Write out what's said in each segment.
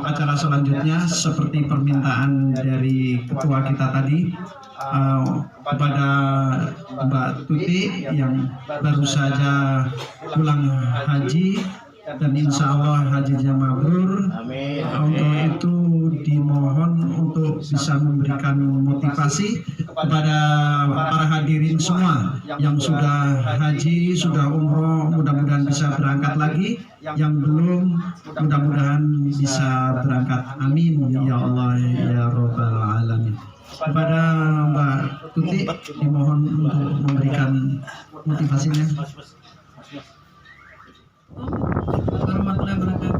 acara selanjutnya seperti permintaan dari ketua kita tadi, kepada Mbak Tuti yang baru saja pulang haji dan insya Allah hajinya mabrur. Untuk itu dimohon untuk bisa memberikan motivasi kepada para hadirin semua yang sudah haji, sudah umroh, mudah-mudahan bisa berangkat lagi. Yang belum, mudah-mudahan bisa berangkat. Amin ya Allah ya Rabbal Alamin. Kepada Mbak Tuti dimohon untuk memberikan motivasinya. Warahmatullahi wabarakatuh.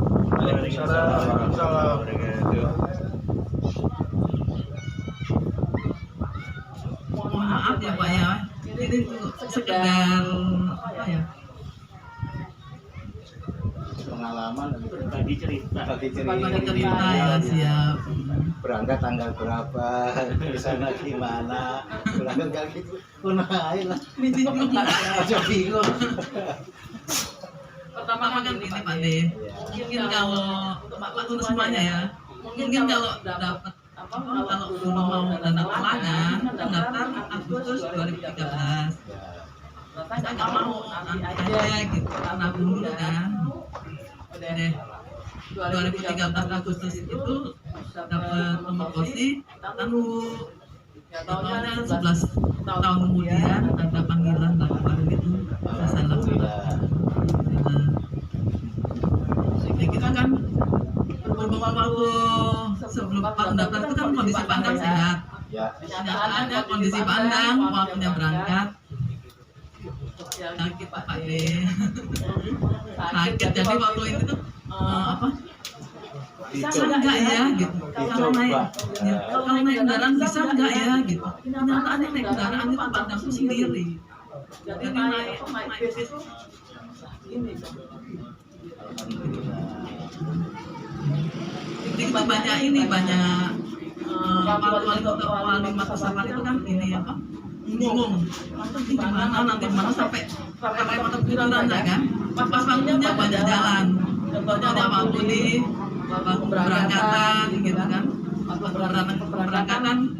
Mohon maaf ya Pak ya, ini sekedar apa ya? Pengalaman berbagi cerita Ya, siap. Berangkat tanggal berapa, di sana gimana, berangkat kali itu naik lah, aja bingung. Pertama kan gini Pak De, mungkin kalau untuk semuanya ya, mungkin kalau dapat kalau dulu mau dana talangan, daftar Agustus 2013. Saya nggak mau nanti aja gitu, karena dulu kan. Deh 2013 Agustus itu dapat nomor kursi, lalu tahunnya 11 tahun kemudian ada panggilan lah kemarin itu saya lakukan. Jadi kita kan waktu sebelum pendaftar itu kan kondisi pandang sehat, tidak ada kondisi pandang waktunya berangkat. Sakit Pak De, sakit. Jadi waktu itu tuh apa? Bisa enggak ya gitu? Kalau naik kendaraan bisa enggak ya gitu? Kenyataannya naik kendaraan itu pandangku sendiri. Jadi naik bis ini. Jadi kita banyak wali Makassar itu kan ini apa? Bingung gimana nanti mana sampai mata pikiran kan pas waktunya banyak jalan, contohnya waktu di keberangkatan gitu kan, waktu keberangkatan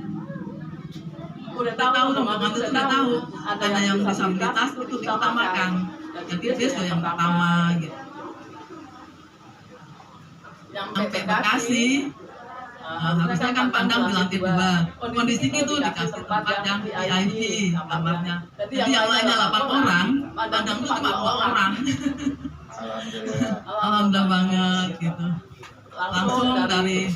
udah tahu rombongan itu sudah tahu ada yang disabilitas itu diutamakan, jadi dia sudah yang pertama gitu. Sampai Bekasi harusnya kan pandang di lantai 2, kondisi itu dikasih tempat yang VIP kamarnya, jadi yang lainnya 8 orang, pandang itu cuma 2 orang. Alhamdulillah banget gitu, langsung dari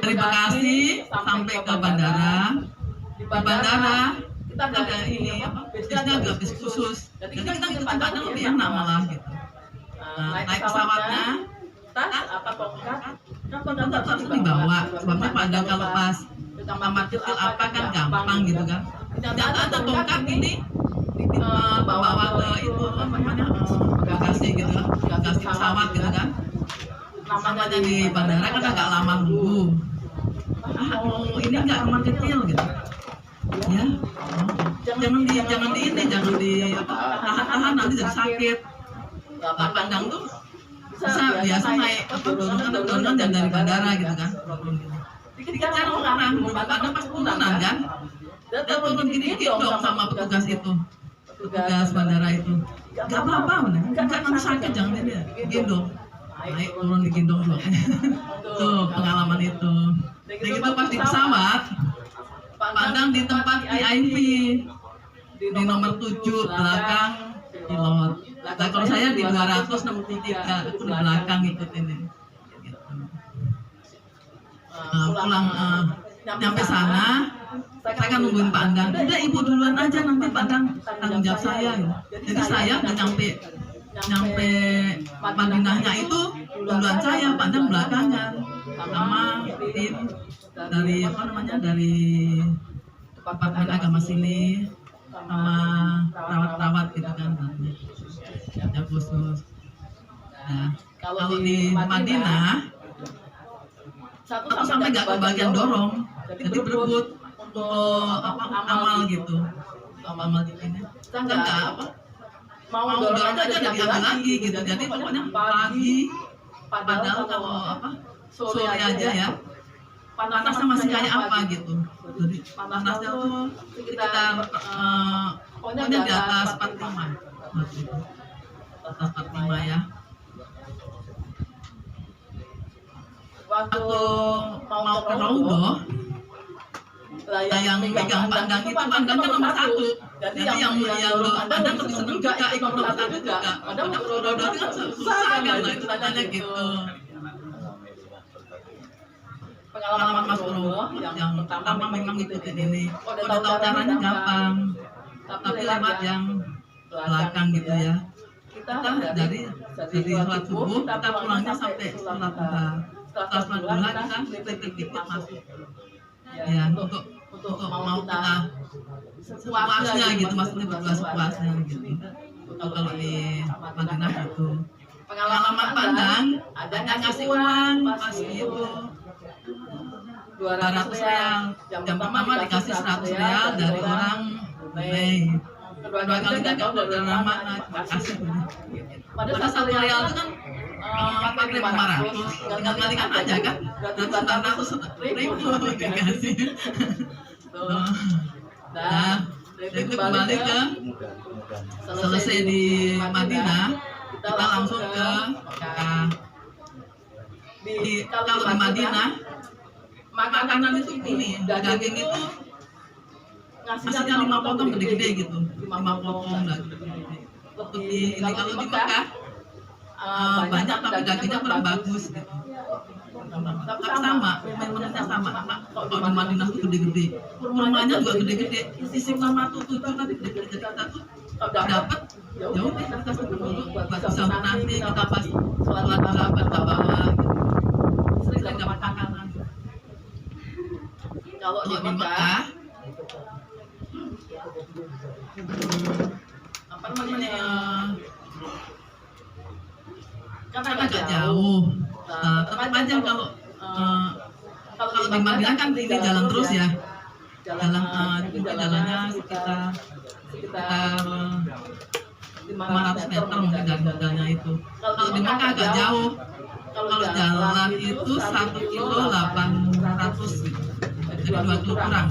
Bekasi sampai ke bandara. Di bandara kita ada ini apa, bisnya agak bis khusus, jadi kita pandang lebih enak malah gitu. Naik pesawatnya apa tongkat harus dibawa, sebabnya pandang kalau pas kamar kecil apa kan gampang gitu kan. Tidak ada tongkat ini bawa ke itu apa namanya bagasi gitu kan, bagasi pesawat gitu kan. Namanya di bandara kan agak lama nunggu. Ini enggak kamar kecil gitu. Ya, jangan di tahan nanti jadi sakit. Pandang tuh biasa naik turunan dan dari bandara gitu kan. Dikejar orang, pandang pas turunan kan. Dan turun gini dong sama petugas itu, petugas bandara itu. Gak apa-apa, enggak nanti sakit jangan ini gendong. Naik turun digendong loh. Tuh pengalaman itu. Dan kita pas di pesawat, pandang di tempat VIP di nomor 7 belakang pilot. Nah, kalau saya di 263, aku di belakang ikutin ini. Pulang nyampe sana, saya kan nungguin pandang. Udah ibu duluan aja, nanti pandang tanggung jawab saya. Jadi saya udah nyampe Madinahnya itu duluan saya, pandang belakangan sama tim dari apa namanya dari Departemen Agama sini sama perawat-perawat gitu kan, ada khusus. Nah, kalau di Madinah aku sampai nggak kebagian dorong, jadi berebut untuk apa amal gitu, amal di sini. Kita nggak apa mau dorong aja diambil lagi gitu. Jadi pokoknya pagi Padahal kalau apa sore aja ya, panasnya masih kayak apa gitu. Jadi panasnya tuh sekitar pokoknya di atas 45. Atas 45 ya. Waktu mau ke Rogo, yang megang pandang itu pandang kan nomor 1. Jadi yang pandang lebih seneng juga ikut nomor 1 juga. Padahal Rodo itu kan susah kan lah itu tanya gitu. Pengalaman Mas Bro yang pertama memang ikutin ini. Udah tahu caranya gampang, tapi lewat yang belakang gitu ya. Kita dari sholat subuh kita pulangnya sampai sholat duha. Setelah sholat duha kita dikit-dikit masuk. Ya untuk mau kita sepuasnya gitu, maksudnya berdua sepuasnya gitu. Kalau di Madinah gitu. Pengalaman pandang ada ngasih uang pas gitu 200 real. Yang pertama dikasih 100 real dari orang Brunei. Kedua kali gagal dari orang mana kasih. Padahal 1 real itu kan 4.500. Tinggal kalikan aja kan. Berarti 400.000 dikasih. Nah, itu kembali ke selesai di Madinah, kita langsung ke Mekah. Kalau di Madinah makanan itu ini daging itu ngasihnya 5 potong gede-gede gitu, 5 potong gede-gede. Kalau di Mekah banyak tapi dagingnya kurang bagus gitu. Tapi sama, menunya sama. Kalau di Madinah itu gede-gede, kurmanya juga gede-gede. Isi 5 tuh tapi gede-gede. Kita tuh dapat, ya udah kita simpen dulu buat bisa nanti kita pas sholat berapa kita bawa. Sering dapat makanan. Kalau di Mekah, apa namanya? Karena agak jauh. Tetap aja kalau di Madinah kan ini jalan terus ya. Jalannya sekitar 500 meter mungkin dari modalnya itu. Kalau di Mekah agak jauh. Kalau jalan itu 1 kilo 800 gitu. Jadi 2 kilo kurang.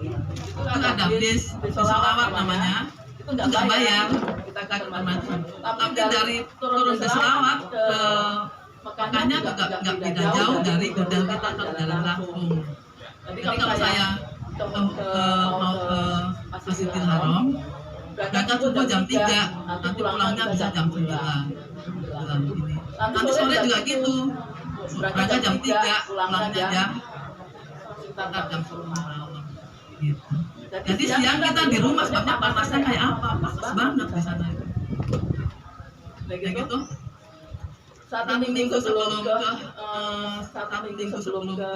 Itu ada bis Solawat namanya. Itu nggak bayar. Kita ke macam. Tapi dari turun bis Solawat ke Mekahnya juga nggak beda jauh dari hotel kita ke jalan langsung. Jadi kalau saya mau ke Masjidil Haram, berangkat subuh jam 3, nanti pulangnya bisa jam 9. Nanti sore juga gitu, berangkat jam 3, pulangnya jam sekitar jam 10 malam. Gitu. Jadi siang kita di rumah sebabnya panasnya kayak apa? Panas banget di sana itu. Kayak gitu. Satu minggu sebelum ke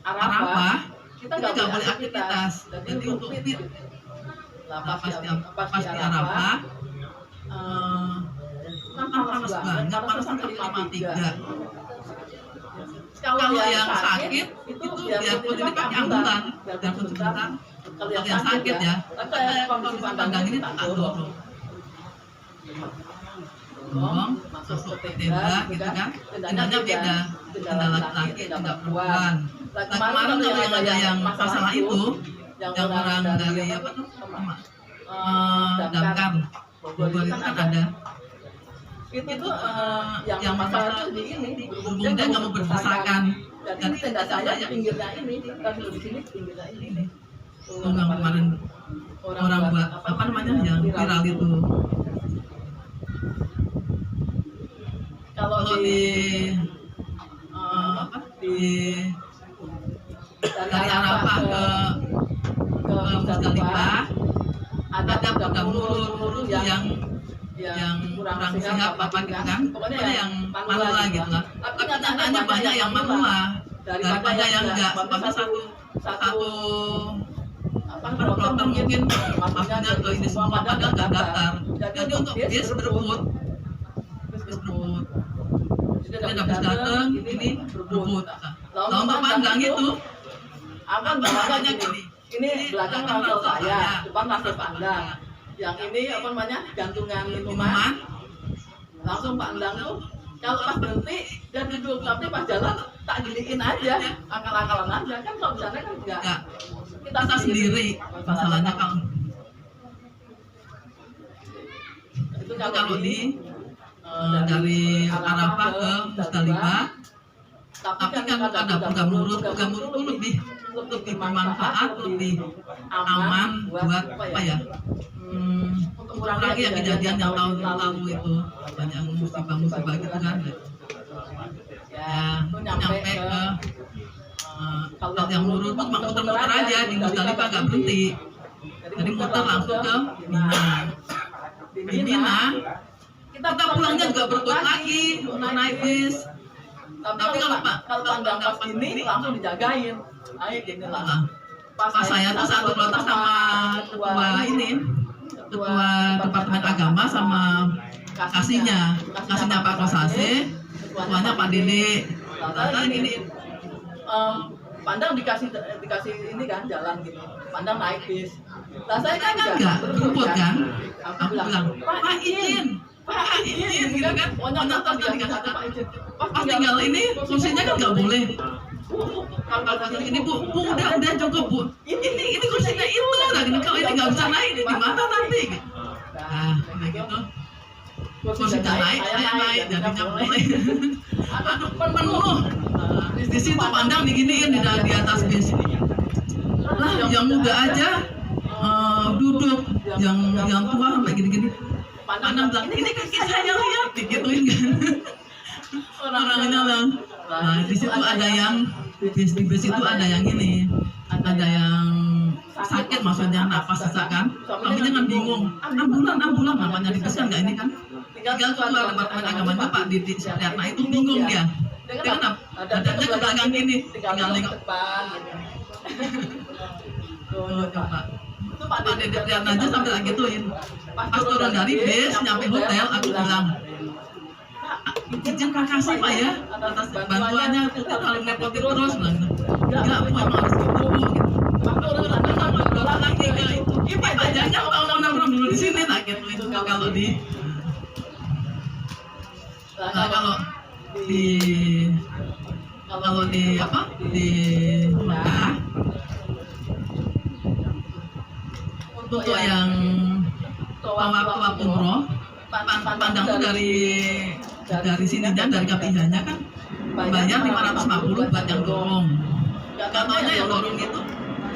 Arafah, kita nggak boleh aktivitas. Jadi untuk fit, pas di Arafah, kan panas banget, panas sampai 53. Kalau yang sakit itu biarpun ini pakai ambulan, biarpun sebentar. Kalau yang sakit ya, tapi kondisi pandang ini tak dorong. Masuk ke tenda gitu kan, tendanya beda, tenda laki-laki, tenda perempuan. Nah, kemarin kalau yang ada yang masalah itu, yang orang dari apa tuh, Damkar Bogor itu kan ada. Itu yang masalah di ini, berhubung dia nggak mau berdesakan. Jadi tenda saya pinggirnya ini, kalau di sini pinggirnya ini. Yang kemarin orang buat apa namanya yang viral itu. Kalau di dari Arafah ke Musdalifah ada pedang nurul yang kurang sehat apa gitu kan, pokoknya yang manula gitu lah. Tapi nyatanya banyak yang manula daripada yang enggak, sebabnya satu kloter mungkin maksudnya ke ini semua padahal nggak daftar. Jadi untuk bis berebut. Jadi ada bis datang, ini berebut. Lalu untuk pandang itu, akan bahasanya gini. Ini belakang ransel saya, depan ransel pandang. Yang ini apa namanya gantungan minuman. Langsung pandang tuh Kalau pas berhenti dan duduk, tapi pas jalan tak giniin aja, akal-akalan aja kan. Kalau di sana kan enggak, kita sendiri masalahnya kalau itu kalau di dari Arafah ke Musdalifah. Tapi kan ada pegang urut itu lebih bermanfaat, lebih aman buat apa ya? Untuk mengurangi ya kejadian yang tahun lalu itu banyak musibah gitu kan. Ya, nyampe ke kalau yang urut tuh muter-muter aja di Musdalifah nggak berhenti. Jadi muter langsung ke Mina. Di Mina kita pulangnya juga berebut lagi untuk naik bis. Tapi kalau pandang pas ini langsung dijagain, naik gini lah. Pas saya tuh satu kloter sama ketua Departemen Agama sama kasihnya Pak Kosase, ketuanya Pak Dede. Tata gini, pandang dikasih ini kan jalan gitu, pandang naik bis. Lah saya kan enggak berebut kan. Aku bilang, Pak izin gitu kan. Pokoknya tadi dikasih Pak izin. Pas tinggal ini kursinya kan nggak boleh. Kalau ini Bu udah cukup Bu. Ini kursinya itu lah. Kalau ini nggak bisa naik, ini gimana nanti? Nah, kayak gitu. Kursinya naik, saya naik, jadinya boleh. Aduh, penuh. Di situ pandang diginiin di atas bis. Lah, yang muda aja duduk, yang tua sampai gini-gini. Pandang bilang, ini kaki saya lihat, digituin kan. Orangnya bilang, nah di situ ada yang di bis itu ada yang ini, ada yang sakit maksudnya napas sesak kan. Suaminya kan bingung, ambulan namanya di bis kan nggak ini kan. Tinggal ketua Departemen Agamanya Pak Didi Supriyatna itu bingung dia kan ada ke belakang gini, tinggal nengok depan gitu. Coba itu Pak Didi Supriyatna aja sampai lagi gituin. Pas turun dari bis nyampe hotel aku bilang, izin kasih Pak ya atas bantuannya, kita paling repotin terus bilang gitu. Gila Bu emang harus gitu Bu. Waktu udah lagi ke itu. Ini pajaknya kalau nongkrong dulu di sini tak gitu itu kalau di Mekah untuk yang tawaf umroh pandang tuh dari sini dan dari KPH-nya kan bayar 550 buat yang dorong. Katanya yang dorong itu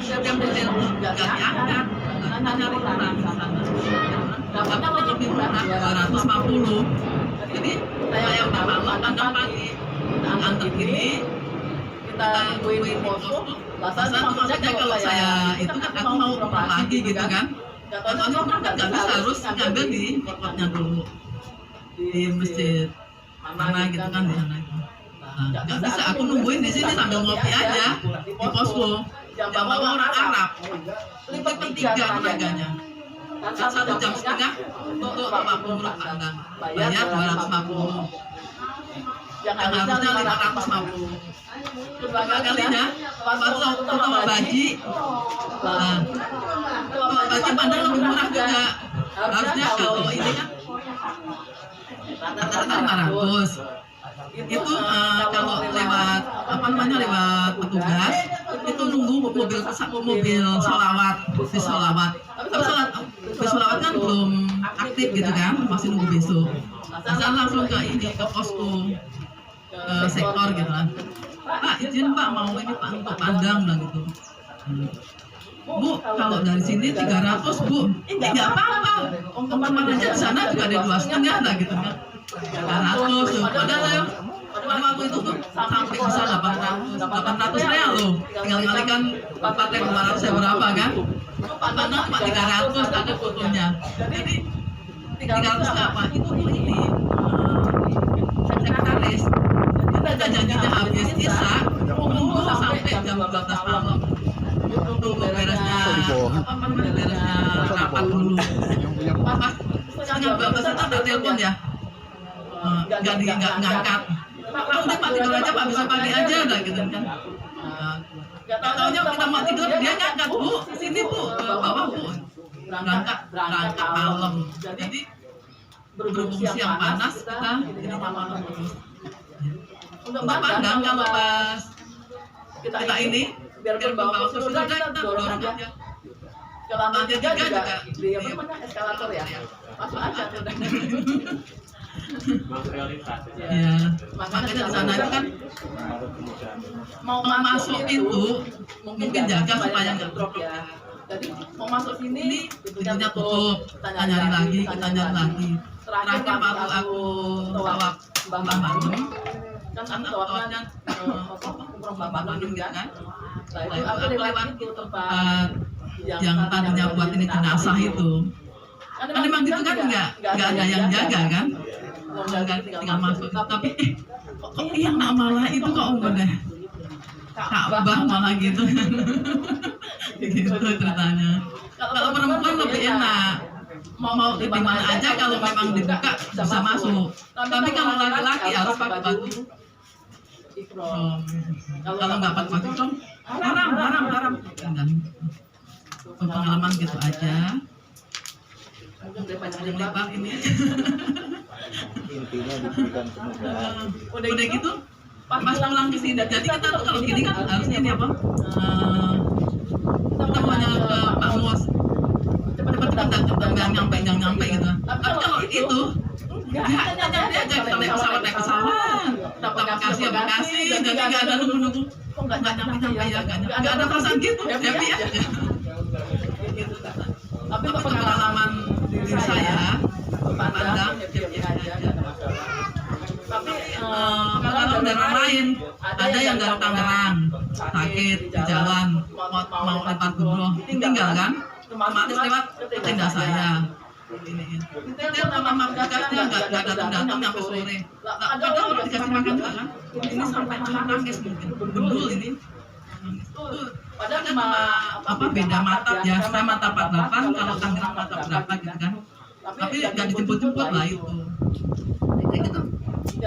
yang model nggak diangkat, hanya nyari orang di sana. Dapatnya lebih murah 250. Jadi saya udah malam pandang pagi, kita antar gini, kita nungguin di posko. Maksudnya kalau saya itu kan aku mau umroh lagi gitu kan. Katanya orang kan nggak bisa, harus ngambil di mikotnya dulu di masjid mana gitu kan di sana itu. Nggak bisa, aku nungguin di sini sambil ngopi aja di posko. Jam bawa orang Arab, lipat 3 tenaganya. Kan 1,5 jam untuk umroh pandang, bayar 250. Yang harusnya 550. Kedua kalinya, waktu sama Baji, Baji pandang lebih murah juga. Harusnya kalau ini kan rata-rata 500. Itu kalau lewat lewat petugas itu nunggu mobil sholawat, bis sholawat. Tapi bis sholawat kan belum aktif gitu kan, masih nunggu besok. Saya langsung ke posko ke sektor gitu kan. Pak izin Pak mau ini Pak untuk pandang lah gitu. Bu, kalau dari sini 300 Bu, nggak apa-apa. Teman-teman aja di sana juga ada 2,5 lah gitu kan. 300 tuh, padahal waktu itu tuh sampai bisa 800 real loh. Tinggal kalikan 4.200 ya berapa kan? Pandang Pak 300 ada fotonya. Jadi 300 apa? Itu ini sekretaris. Kita janjinya habis Isya, tunggu sampai jam 12 malam. Tunggu beresnya rapat dulu. Pas setengah 12 itu ada telepon ya. Nggak ngangkat. Pak udah Pak tidur aja Pak, bisa pagi aja dah gitu kan. Gak taunya kita mau tidur dia ngangkat Bu, sini Bu, ke bawah Bu. Berangkat malam. Jadi berhubung siang panas kita ini malam terus. Untuk Untuk pandang kalau pas kita ini biarpun bawa kursi roda kita dorong aja. Ke lantai 3 juga di apa namanya eskalator ya. Masuk aja udah. prioritas ya. Makanya di sana itu kan mau masuk itu mungkin jaga supaya nggak drop ya. Jadi mau masuk sini pintunya tutup, kita nyari lagi. Terakhir waktu aku tawaf Mbah Manum, kan tawafnya umroh Mbah Manum kan. Nah itu aku lewat itu tempat yang tadinya buat ini jenazah itu. Kan memang gitu kan nggak ada yang jaga kan, tinggal masuk. Tapi kok yang nak malah itu kok udah Ka'bah malah gitu. Gitu ceritanya. Kalau perempuan lebih enak, mau di mana aja kalau memang dibuka bisa masuk. Tapi kalau laki-laki harus pakai baju ihram. Kalau nggak pakai baju ihram, haram. Dan pengalaman gitu aja. Yang lebar ini. Intinya diberikan kemudahan. Udah gitu, pas pulang ke sini. Jadi kita tuh kalau gini kan harusnya ini apa? Kita mau ke Pak Mus. Cepet jangan nyampe gitu. Tapi kalau itu nggak nyampe aja, kita naik pesawat. Dapat kasih, jadi nggak ada nunggu. Kok nggak nyampe ya? Nggak ada perasaan gitu, happy aja. Tapi pengalaman diri saya pandang happy aja. Tapi pengalaman dari orang lain, ada yang dari Tangerang sakit di jalan mau lempar umroh tinggal kan, otomatis lewat ke tenda saya. Kita nama kakaknya nggak datang sampai sore. Padahal udah dikasih makan juga kan. Ini sampai nangis mungkin bendul ini. Padahal cuma apa beda mata ya, saya mata 48, kalau Tangerang mata berapa gitu kan. Tapi nggak dijemput-jemput lah itu. Gitu.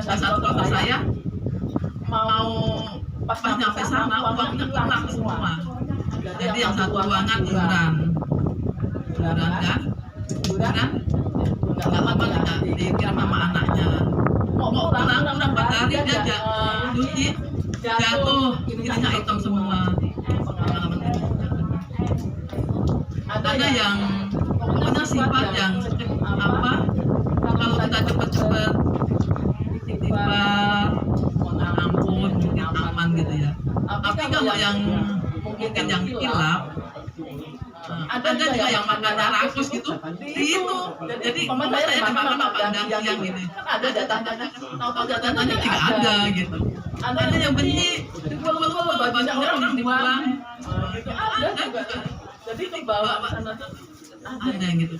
Salah satu kota saya mau pas nyampe sana uangnya hilang semua. Jadi yang satu ruangan iuran kan, nggak lama kita dikirim sama anaknya. Mau pulang udah 4 hari dia cuci jatuh, ininya hitam semua. Ada yang pokoknya sifat yang apa? Kalau kita cepet-cepet mohon ampun mungkin aman gitu ya. Tapi kalau yang mungkin yang hilaf, ada juga yang makannya rakus gitu. Itu jadi mama saya dimakan pandang yang ini. Kan ada datanya, tahu datanya tidak ada gitu. Ada yang benci, dibuang-buang banyak orang dibuang. Itu ada juga. Jadi dibawa sana tuh ada yang gitu.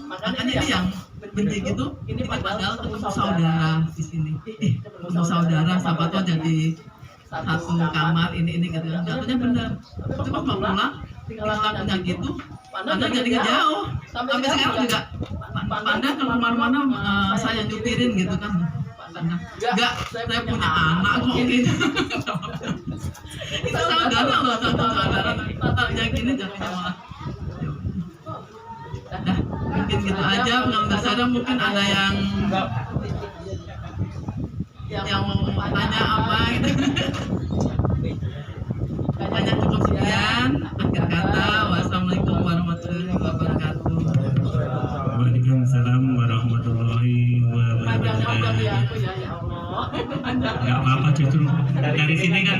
Makanya ini yang benci gitu, ini padahal ketemu saudara di sini. Ketemu saudara, siapa tahu jadi satu kamar ini gitu. Jatuhnya benar. Tapi pas mau pulang, tinggal lakunya gitu. Pandang jadi nggak jauh. Sampai sekarang juga pandang kalau kemana-mana saya nyupirin gitu kan. Enggak, saya punya anak kok gitu. Itu saudara loh, saudara. Tatanya gini jatuhnya malah. Dah, mungkin gitu aja pengalaman saya. Mungkin ada yang mau tanya apa gitu. Kayaknya cukup sekian. Akhir kata, wassalamualaikum warahmatullahi wabarakatuh. Waalaikumsalam warahmatullahi wabarakatuh. Nggak apa-apa, justru dari sini kan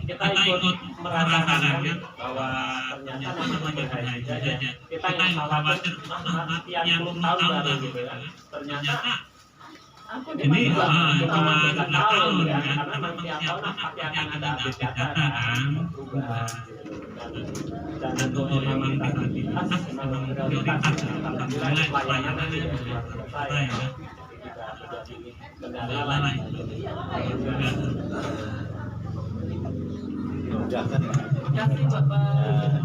kita ikut merasakan kan bahwa ternyata namanya hanya itu aja. Kita yang khawatir yang belum tahu kan gitu kan. Ternyata ini cuma 6 tahun kan, karena memang tiap tahun pasti akan ada update data kan. Dan untuk memang aktivitas memang prioritas. Alhamdulillah pelayanannya selesai ya. Kendala lain. Dimudahkan. Terima kasih Bapak.